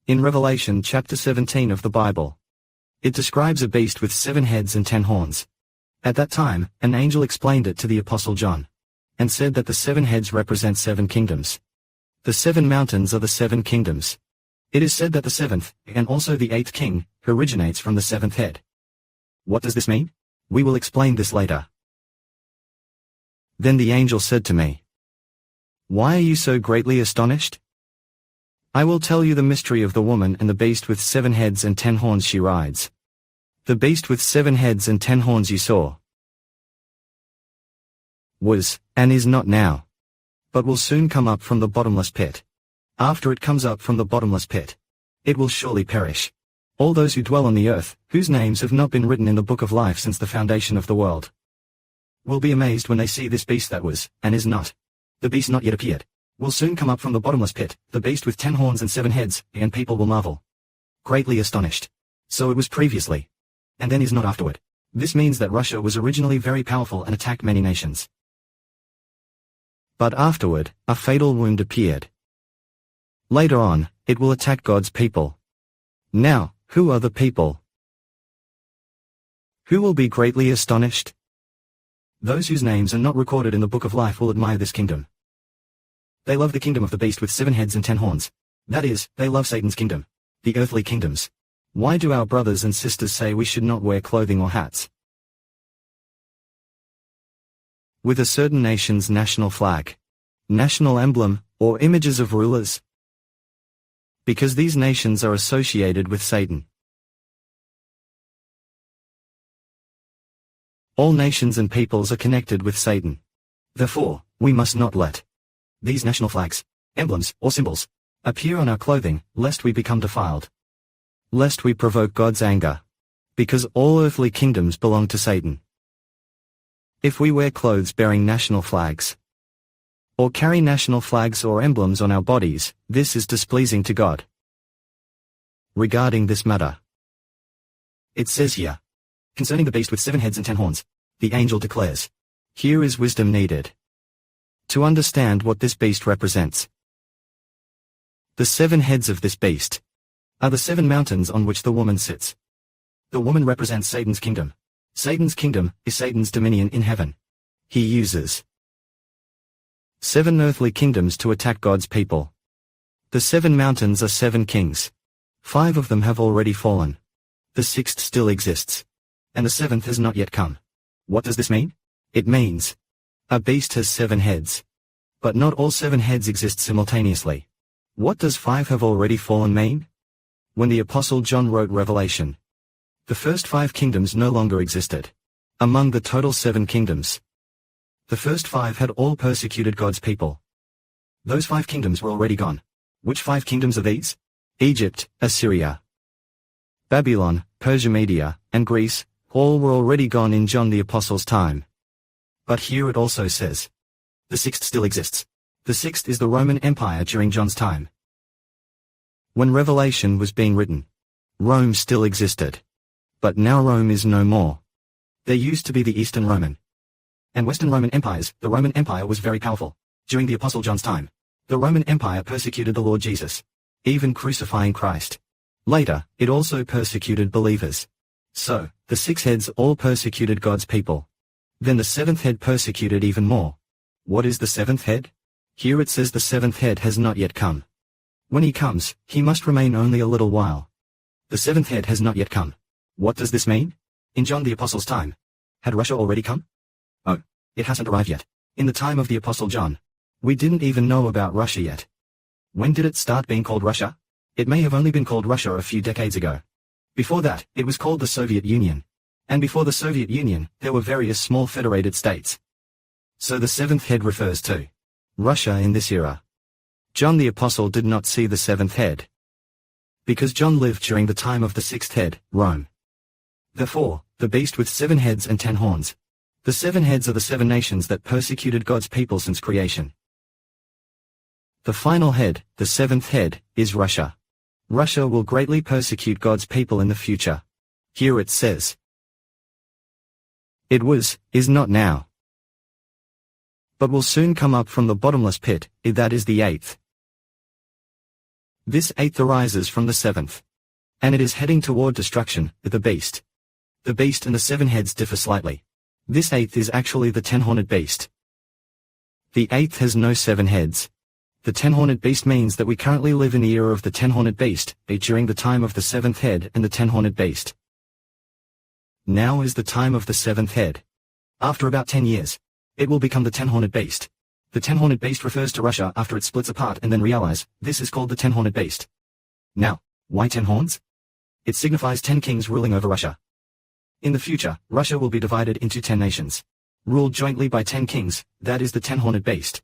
In Revelation chapter 17 of the Bible, it describes a beast with 7 heads and 10 horns. At that time, an angel explained it to the Apostle John, and said that the 7 heads represent 7 kingdoms. The 7 mountains are the 7 kingdoms. It is said that the 7th, and also the 8th king, originates from the 7th head. What does this mean? We will explain this later. Then the angel said to me, "Why are you so greatly astonished? I will tell you the mystery of the woman and the beast with 7 heads and 10 horns she rides. The beast with 7 heads and 10 horns you saw was, and is not now, but will soon come up from the bottomless pit. After it comes up from the bottomless pit, it will surely perish. All those who dwell on the earth, whose names have not been written in the book of life since the foundation of the world, will be amazed when they see this beast that was, and is not. The beast not yet appeared, will soon come up from the bottomless pit, the beast with 10 horns and 7 heads, and people will marvel, greatly astonished. So it was previously, and then is not afterward. This means that Russia was originally very powerful and attacked many nations. But afterward, a fatal wound appeared. Later on, it will attack God's people. Now, who are the people who will be greatly astonished? Those whose names are not recorded in the book of life will admire this kingdom. They love the kingdom of the beast with 7 heads and 10 horns. That is, they love Satan's kingdom, the earthly kingdoms. Why do our brothers and sisters say we should not wear clothing or hats with a certain nation's national flag, national emblem, or images of rulers? Because these nations are associated with Satan. All nations and peoples are connected with Satan. Therefore, we must not let these national flags, emblems, or symbols appear on our clothing, lest we become defiled, lest we provoke God's anger, because all earthly kingdoms belong to Satan. If we wear clothes bearing national flags, or carry national flags or emblems on our bodies, this is displeasing to God. Regarding this matter, it says here, concerning the beast with 7 heads and 10 horns, the angel declares, here is wisdom needed to understand what this beast represents. The 7 heads of this beast are the 7 mountains on which the woman sits. The woman represents Satan's kingdom. Satan's kingdom is Satan's dominion in heaven. He uses 7 earthly kingdoms to attack God's people. The 7 mountains are 7 kings. 5 of them have already fallen. The 6th still exists. And the 7th has not yet come. What does this mean? It means a beast has 7 heads. But not all 7 heads exist simultaneously. What does 5 have already fallen mean? When the Apostle John wrote Revelation, the first 5 kingdoms no longer existed. Among the total 7 kingdoms, the first 5 had all persecuted God's people. Those 5 kingdoms were already gone. Which 5 kingdoms are these? Egypt, Assyria, Babylon, Persia, Media, and Greece, all were already gone in John the Apostle's time. But here it also says, the 6th still exists. The 6th is the Roman Empire during John's time. When Revelation was being written, Rome still existed. But now Rome is no more. There used to be the Eastern Roman and Western Roman empires. The Roman Empire was very powerful. During the Apostle John's time, the Roman Empire persecuted the Lord Jesus, even crucifying Christ. Later, it also persecuted believers. So, the 6 heads all persecuted God's people. Then the 7th head persecuted even more. What is the 7th head? Here it says the 7th head has not yet come. When he comes, he must remain only a little while. The 7th head has not yet come. What does this mean? In John the Apostle's time, had Russia already come? Oh, it hasn't arrived yet. In the time of the Apostle John, we didn't even know about Russia yet. When did it start being called Russia? It may have only been called Russia a few decades ago. Before that, it was called the Soviet Union. And before the Soviet Union, there were various small federated states. So the 7th head refers to Russia in this era. John the Apostle did not see the 7th head, because John lived during the time of the 6th head, Rome. Therefore, the beast with 7 heads and 10 horns. The 7 heads are the 7 nations that persecuted God's people since creation. The final head, the 7th head, is Russia. Russia will greatly persecute God's people in the future. Here it says, it was, is not now, but will soon come up from the bottomless pit, that is the 8th This eighth arises from the seventh. And it is heading toward destruction, the beast. The beast and the 7 heads differ slightly. This eighth is actually the 10-horned beast. The eighth has no 7 heads. The 10-horned beast means that we currently live in the era of the 10-horned beast, during the time of the 7th head and the 10-horned beast. Now is the time of the 7th head. After about 10 years, it will become the 10-horned beast. The 10-horned beast refers to Russia after it splits apart and then realize, this is called the 10-horned beast. Now, why 10 horns? It signifies 10 kings ruling over Russia. In the future, Russia will be divided into 10 nations, ruled jointly by 10 kings, that is the 10-horned beast.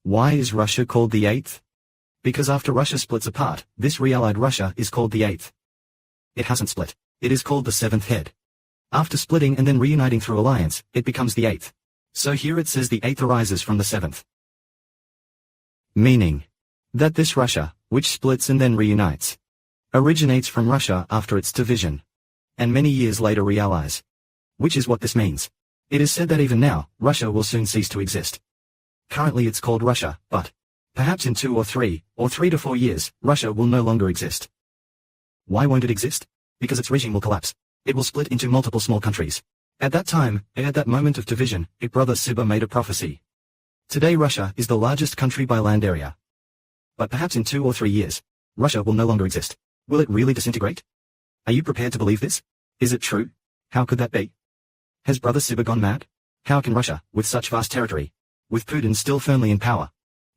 Why is Russia called the 8th? Because after Russia splits apart, this reallied Russia is called the 8th. It hasn't split. It is called the 7th head. After splitting and then reuniting through alliance, it becomes the 8th. So here it says the 8th arises from the 7th. Meaning that this Russia, which splits and then reunites, originates from Russia after its division, and many years later reallies. Which is what this means. It is said that even now, Russia will soon cease to exist. Currently it's called Russia, but perhaps in 2 or 3 to 4 years, Russia will no longer exist. Why won't it exist? Because its regime will collapse. It will split into multiple small countries. At that time, at that moment of division, Brother Siba made a prophecy. Today Russia is the largest country by land area. But perhaps in 2 or 3 years, Russia will no longer exist. Will it really disintegrate? Are you prepared to believe this? Is it true? How could that be? Has Brother Siba gone mad? How can Russia, with such vast territory, with Putin still firmly in power,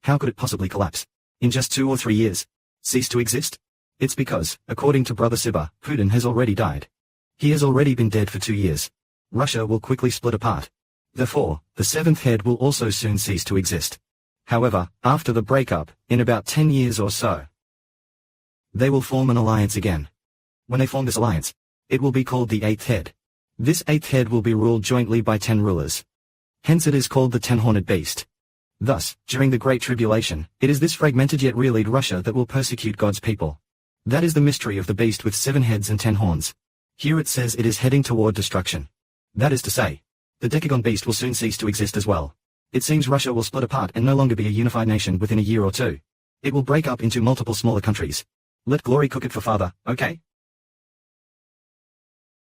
how could it possibly collapse? In just 2 or 3 years? Cease to exist? It's because, according to Brother Siba, Putin has already died. He has already been dead for 2 years. Russia will quickly split apart. Therefore, the 7th head will also soon cease to exist. However, after the breakup, in about 10 years or so, they will form an alliance again. When they form this alliance, it will be called the 8th head. This 8th head will be ruled jointly by 10 rulers. Hence it is called the 10-horned beast. Thus, during the Great Tribulation, it is this fragmented yet reallied Russia that will persecute God's people. That is the mystery of the beast with 7 heads and 10 horns. Here it says it is heading toward destruction. That is to say, the Decagon beast will soon cease to exist as well. It seems Russia will split apart and no longer be a unified nation within a year or 2. It will break up into multiple smaller countries. Let glory cook it for Father, okay?